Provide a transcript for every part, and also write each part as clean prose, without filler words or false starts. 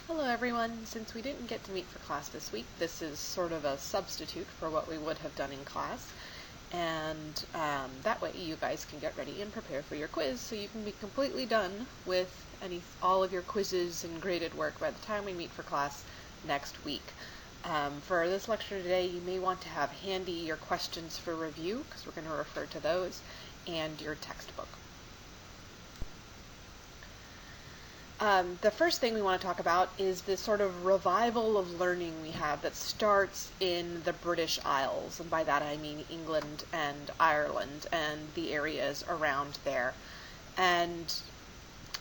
Hello everyone. Since we didn't get to meet for class this week, this is sort of a substitute for what we would have done in class. And that way you guys can get ready and prepare for your quiz so you can be completely done with all of your quizzes and graded work by the time we meet for class next week. For this lecture today, you may want to have handy your questions for review, because we're going to refer to those, and your textbook. The first thing we want to talk about is this sort of revival of learning we have that starts in the British Isles, and by that I mean England and Ireland and the areas around there. And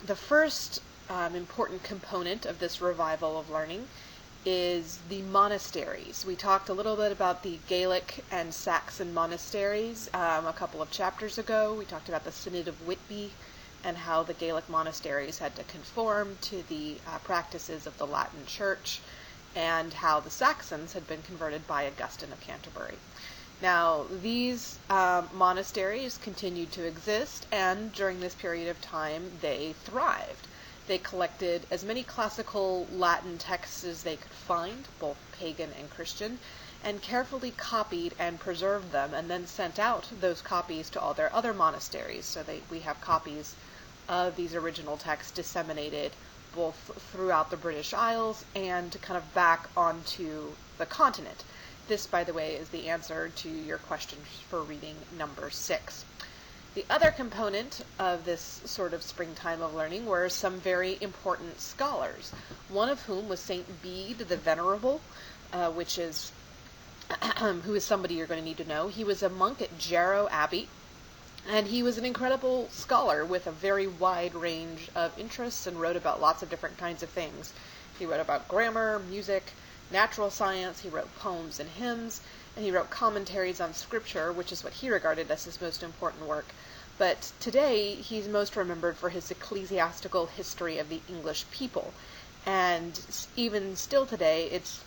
the first important component of this revival of learning is the monasteries. We talked a little bit about the Gaelic and Saxon monasteries a couple of chapters ago. We talked about the Synod of Whitby and how the Gaelic monasteries had to conform to the practices of the Latin Church, and how the Saxons had been converted by Augustine of Canterbury. Now, these monasteries continued to exist, and during this period of time, they thrived. They collected as many classical Latin texts as they could find, both pagan and Christian, and carefully copied and preserved them, and then sent out those copies to all their other monasteries. So we have copies of these original texts disseminated both throughout the British Isles and kind of back onto the continent. This, by the way, is the answer to your question for reading number 6. The other component of this sort of springtime of learning were some very important scholars, one of whom was St. Bede the Venerable, who is somebody you're going to need to know. He was a monk at Jarrow Abbey, and he was an incredible scholar with a very wide range of interests and wrote about lots of different kinds of things. He wrote about grammar, music, natural science, he wrote poems and hymns, and he wrote commentaries on scripture, which is what he regarded as his most important work. But today, he's most remembered for his ecclesiastical history of the English people. And even still today, it's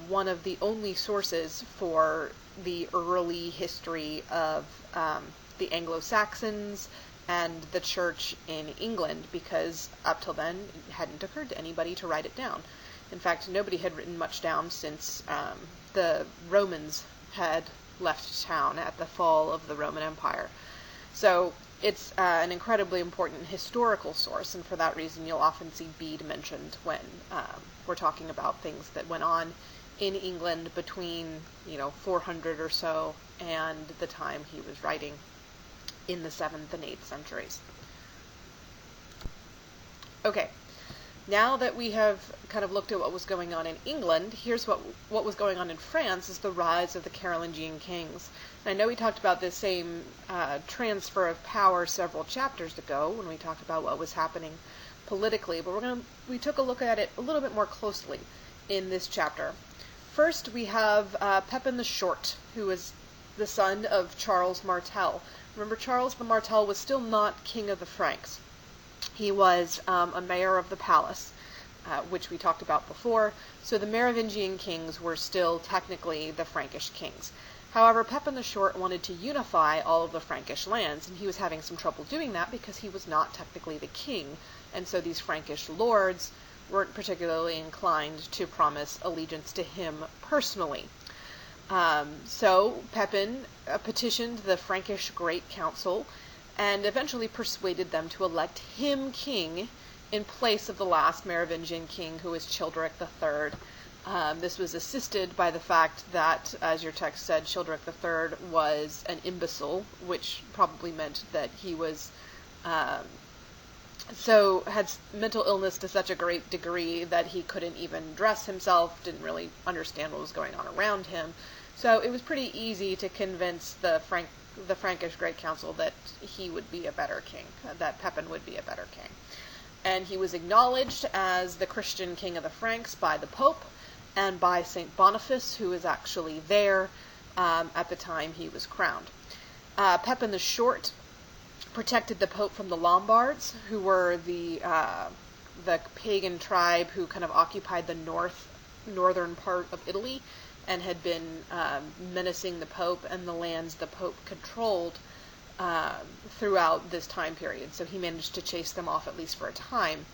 one of the only sources for the early history of the Anglo-Saxons and the church in England, because up till then it hadn't occurred to anybody to write it down. In fact, nobody had written much down since the Romans had left town at the fall of the Roman Empire. So it's an incredibly important historical source, and for that reason you'll often see Bede mentioned when we're talking about things that went on in England between 400 or so and the time he was writing in the 7th and 8th centuries. Okay, now that we have kind of looked at what was going on in England, here's what was going on in France, is the rise of the Carolingian kings. And I know we talked about this same transfer of power several chapters ago when we talked about what was happening politically, but we took a look at it a little bit more closely in this chapter. First, we have Pepin the Short, who was the son of Charles Martel. Remember, Charles the Martel was still not king of the Franks. He was a mayor of the palace, which we talked about before, so the Merovingian kings were still technically the Frankish kings. However, Pepin the Short wanted to unify all of the Frankish lands, and he was having some trouble doing that because he was not technically the king, and so these Frankish lords weren't particularly inclined to promise allegiance to him personally. So Pepin petitioned the Frankish Great Council and eventually persuaded them to elect him king in place of the last Merovingian king, who was Childeric III. This was assisted by the fact that, as your text said, Childeric III was an imbecile, which probably meant that he was had mental illness to such a great degree that he couldn't even dress himself, didn't really understand what was going on around him. So it was pretty easy to convince the Frankish Great Council that he would be a better king, that Pepin would be a better king. And he was acknowledged as the Christian king of the Franks by the Pope and by St. Boniface, who was actually there at the time he was crowned. Pepin the Short protected the Pope from the Lombards, who were the pagan tribe who kind of occupied the northern part of Italy and had been menacing the Pope and the lands the Pope controlled throughout this time period. So he managed to chase them off, at least for a time.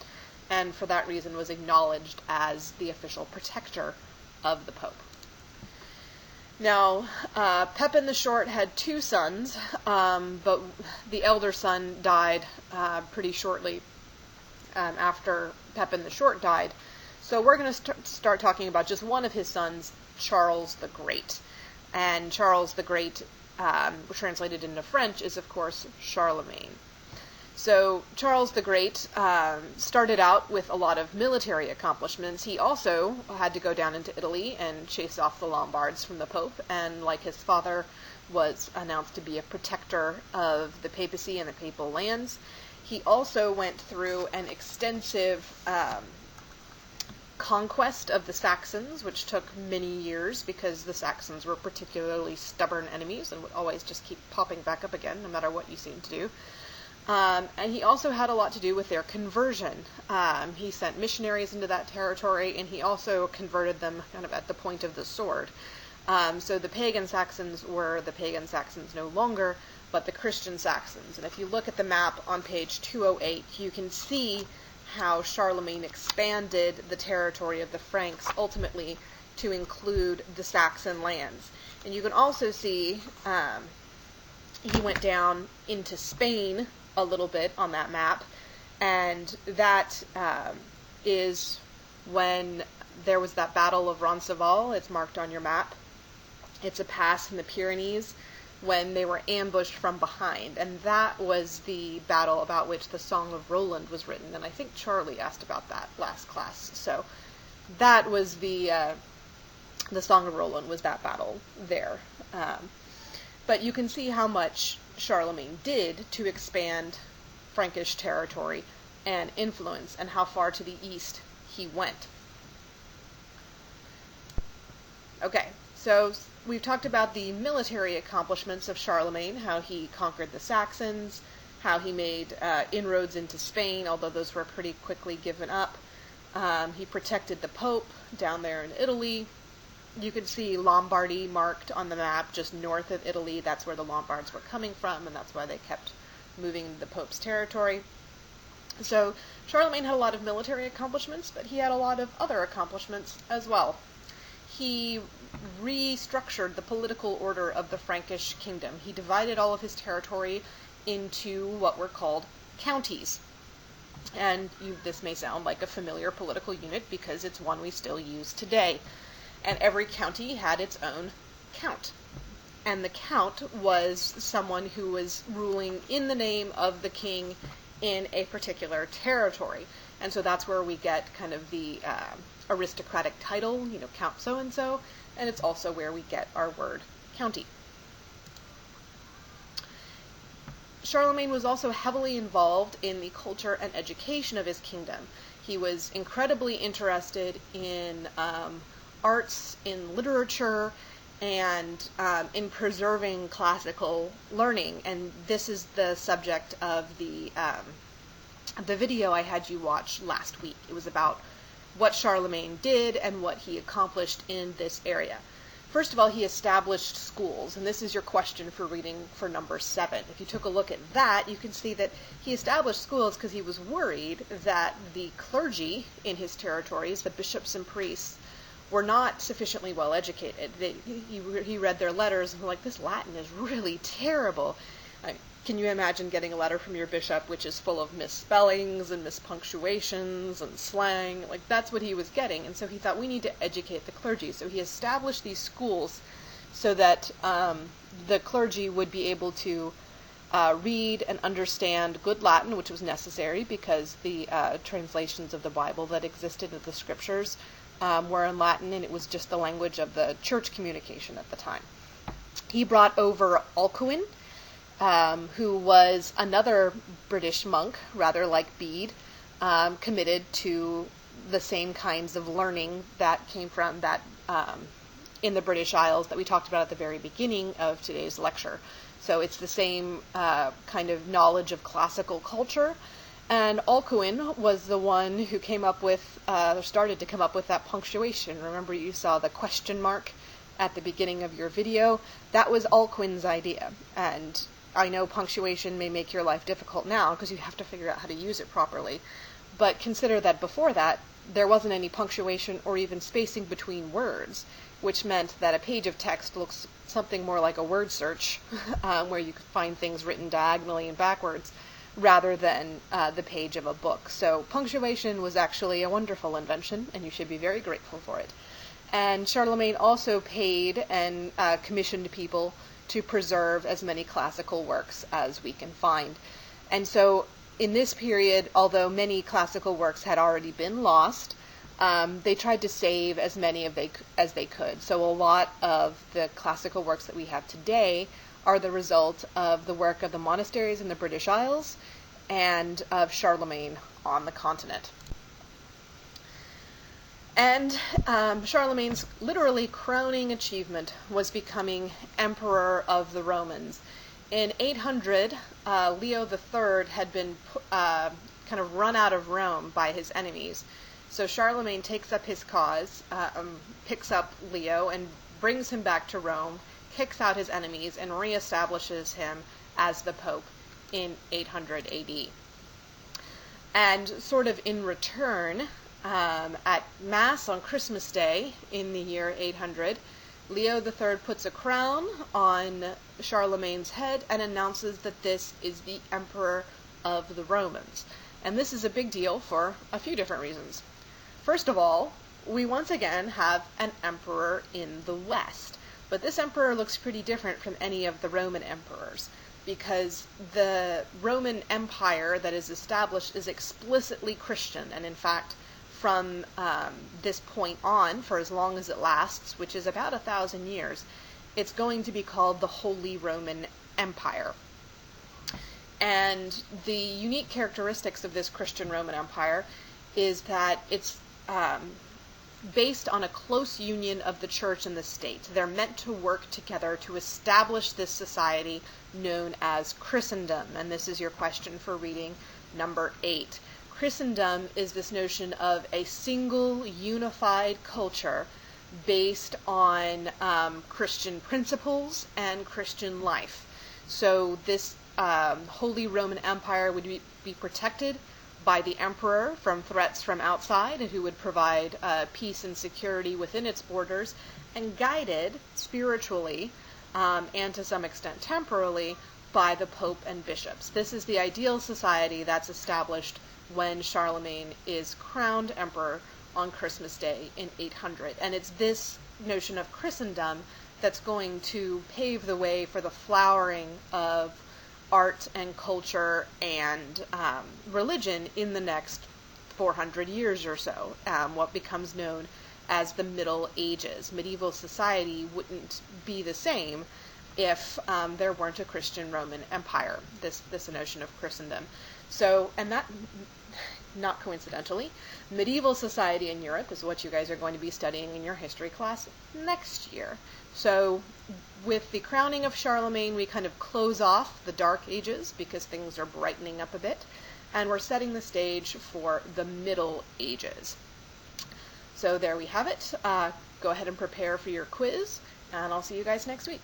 and for that reason was acknowledged as the official protector of the Pope. Now, Pepin the Short had 2 sons, but the elder son died pretty shortly after Pepin the Short died. So we're going to start talking about just one of his sons, Charles the Great. And Charles the Great, translated into French, is of course Charlemagne. So Charles the Great started out with a lot of military accomplishments. He also had to go down into Italy and chase off the Lombards from the Pope, and like his father, was announced to be a protector of the papacy and the papal lands. He also went through an extensive conquest of the Saxons, which took many years because the Saxons were particularly stubborn enemies and would always just keep popping back up again, no matter what you seemed to do. And he also had a lot to do with their conversion. He sent missionaries into that territory, and he also converted them kind of at the point of the sword. So the pagan Saxons were the pagan Saxons no longer, but the Christian Saxons. And if you look at the map on page 208, you can see how Charlemagne expanded the territory of the Franks ultimately to include the Saxon lands. And you can also see he went down into Spain a little bit on that map, and that is when there was that Battle of Roncesvalles. It's marked on your map. It's a pass in the Pyrenees when they were ambushed from behind, and that was the battle about which the Song of Roland was written, and I think Charlie asked about that last class. So that was the Song of Roland was that battle there. But you can see how much Charlemagne did to expand Frankish territory and influence, and how far to the east he went. Okay, so we've talked about the military accomplishments of Charlemagne, how he conquered the Saxons, how he made inroads into Spain, although those were pretty quickly given up. He protected the Pope down there in Italy. You can see Lombardy marked on the map just north of Italy. That's where the Lombards were coming from, and that's why they kept moving into the Pope's territory. So Charlemagne had a lot of military accomplishments, but he had a lot of other accomplishments as well. He restructured the political order of the Frankish kingdom. He divided all of his territory into what were called counties. And this may sound like a familiar political unit because it's one we still use today. And every county had its own count. And the count was someone who was ruling in the name of the king in a particular territory. And so that's where we get kind of the aristocratic title, Count so-and-so, and it's also where we get our word county. Charlemagne was also heavily involved in the culture and education of his kingdom. He was incredibly interested in arts, in literature, and in preserving classical learning. And this is the subject of the video I had you watch last week. It was about what Charlemagne did and what he accomplished in this area. First of all, he established schools, and this is your question for reading for number 7. If you took a look at that, you can see that he established schools because he was worried that the clergy in his territories, the bishops and priests, were not sufficiently well educated. He read their letters and was like, this Latin is really terrible. Can you imagine getting a letter from your bishop which is full of misspellings and mispunctuations and slang? Like, that's what he was getting. And so he thought, we need to educate the clergy. So he established these schools so that the clergy would be able to read and understand good Latin, which was necessary because the translations of the Bible that existed of the scriptures were in Latin, and it was just the language of the church communication at the time. He brought over Alcuin, who was another British monk, rather like Bede, committed to the same kinds of learning that came from that in the British Isles that we talked about at the very beginning of today's lecture. So it's the same kind of knowledge of classical culture. And Alcuin was the one who came up with, started to come up with that punctuation. Remember, you saw the question mark at the beginning of your video? That was Alcuin's idea. And I know punctuation may make your life difficult now because you have to figure out how to use it properly. But consider that before that, there wasn't any punctuation or even spacing between words, which meant that a page of text looks something more like a word search, where you could find things written diagonally and backwards, rather than the page of a book. So punctuation was actually a wonderful invention, and you should be very grateful for it. And Charlemagne also paid and commissioned people to preserve as many classical works as we can find. And so in this period, although many classical works had already been lost, they tried to save as many as they could. So a lot of the classical works that we have today are the result of the work of the monasteries in the British Isles and of Charlemagne on the continent. And Charlemagne's literally crowning achievement was becoming Emperor of the Romans. In 800, Leo III had been kind of run out of Rome by his enemies. So Charlemagne takes up his cause, picks up Leo and brings him back to Rome, kicks out his enemies, and reestablishes him as the Pope in 800 AD. And sort of in return, at Mass on Christmas Day in the year 800, Leo III puts a crown on Charlemagne's head and announces that this is the Emperor of the Romans. And this is a big deal for a few different reasons. First of all, we once again have an emperor in the West. But this emperor looks pretty different from any of the Roman emperors, because the Roman Empire that is established is explicitly Christian, and in fact, from this point on, for as long as it lasts, which is about 1,000 years, it's going to be called the Holy Roman Empire. And the unique characteristics of this Christian Roman Empire is that it's based on a close union of the church and the state. They're meant to work together to establish this society known as Christendom. And this is your question for reading number 8. Christendom is this notion of a single, unified culture based on Christian principles and Christian life. So this Holy Roman Empire would be protected by the emperor from threats from outside, who would provide peace and security within its borders, and guided spiritually and to some extent temporally by the Pope and bishops. This is the ideal society that's established when Charlemagne is crowned emperor on Christmas Day in 800. And it's this notion of Christendom that's going to pave the way for the flowering of art and culture and religion in the next 400 years or so, what becomes known as the Middle Ages. Medieval society wouldn't be the same if there weren't a Christian Roman Empire, this notion of Christendom. So, and that, not coincidentally, medieval society in Europe is what you guys are going to be studying in your history class next year. So with the crowning of Charlemagne, we kind of close off the Dark Ages because things are brightening up a bit, and we're setting the stage for the Middle Ages. So there we have it. Go ahead and prepare for your quiz, and I'll see you guys next week.